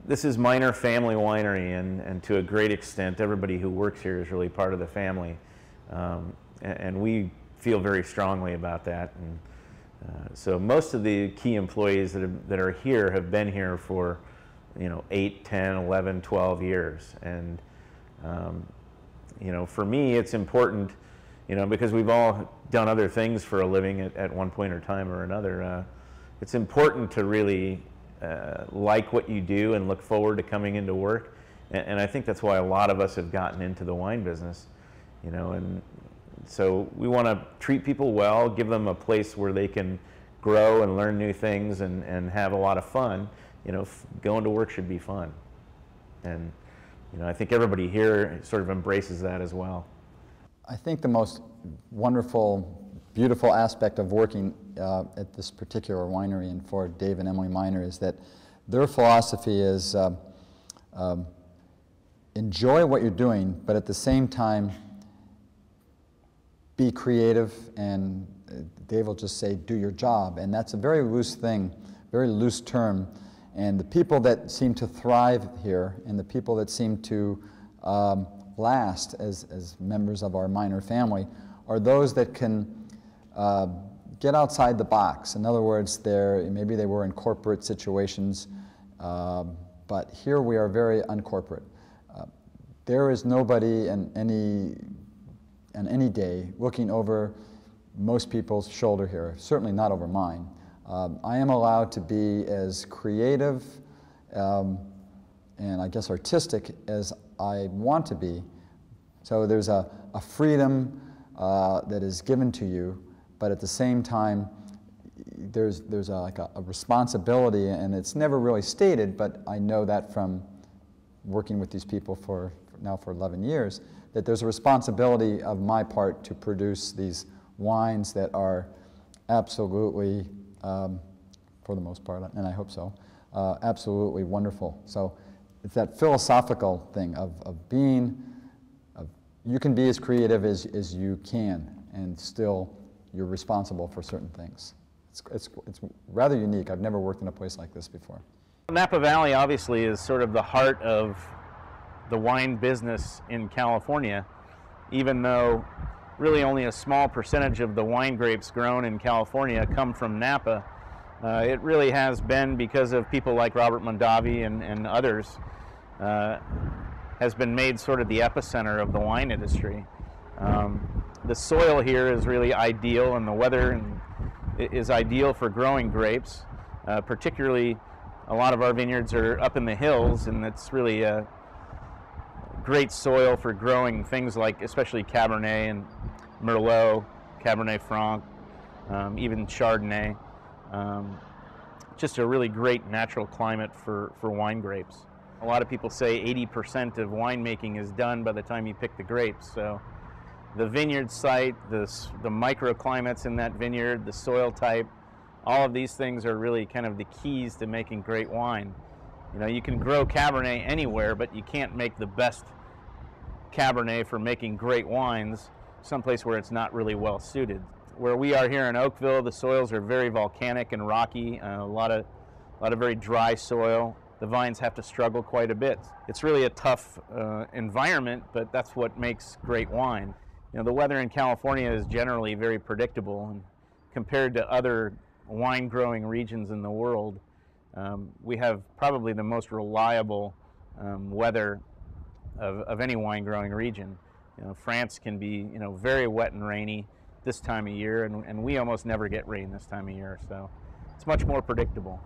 This is minor family winery, and to a great extent, everybody who works here is really part of the family, and we feel very strongly about that. And so most of the key employees that are here have been here for 8, 10, 11, 12 years. And for me, it's important, because we've all done other things for a living at one point or time or another. It's important to really like what you do and look forward to coming into work. And I think that's why a lot of us have gotten into the wine business, and so we want to treat people well, give them a place where they can grow and learn new things and have a lot of fun. Going to work should be fun. And I think everybody here sort of embraces that as well. I think the most wonderful, beautiful aspect of working at this particular winery and for Dave and Emily Miner is that their philosophy is enjoy what you're doing, but at the same time be creative, and Dave will just say do your job, and that's a very loose thing, very loose term. And the people that seem to thrive here and the people that seem to last as members of our Miner family are those that can get outside the box. In other words, maybe they were in corporate situations, but here we are very uncorporate. There is nobody on any day looking over most people's shoulder here, certainly not over mine. I am allowed to be as creative and I guess artistic as I want to be. So there's a freedom that is given to you, but at the same time there's like a responsibility, and it's never really stated, but I know that from working with these people now for 11 years, that there's a responsibility of my part to produce these wines that are absolutely, for the most part, and I hope so, absolutely wonderful. So it's that philosophical thing of you can be as creative as you can, and still you're responsible for certain things. It's rather unique. I've never worked in a place like this before. Napa Valley obviously is sort of the heart of the wine business in California, even though really only a small percentage of the wine grapes grown in California come from Napa. It really has been because of people like Robert Mondavi and others, has been made sort of the epicenter of the wine industry. The soil here is really ideal, and the weather is ideal for growing grapes. Particularly, a lot of our vineyards are up in the hills, and it's really a great soil for growing things like especially Cabernet and Merlot, Cabernet Franc, even Chardonnay. Just a really great natural climate for wine grapes. A lot of people say 80% of winemaking is done by the time you pick the grapes. So the vineyard site, the microclimates in that vineyard, the soil type, all of these things are really kind of the keys to making great wine. You can grow Cabernet anywhere, but you can't make the best Cabernet for making great wines someplace where it's not really well suited. Where we are here in Oakville, the soils are very volcanic and rocky, a lot of very dry soil. The vines have to struggle quite a bit. It's really a tough environment, but that's what makes great wine. The weather in California is generally very predictable, and compared to other wine growing regions in the world, we have probably the most reliable weather of any wine growing region. France can be very wet and rainy this time of year, and we almost never get rain this time of year, so it's much more predictable.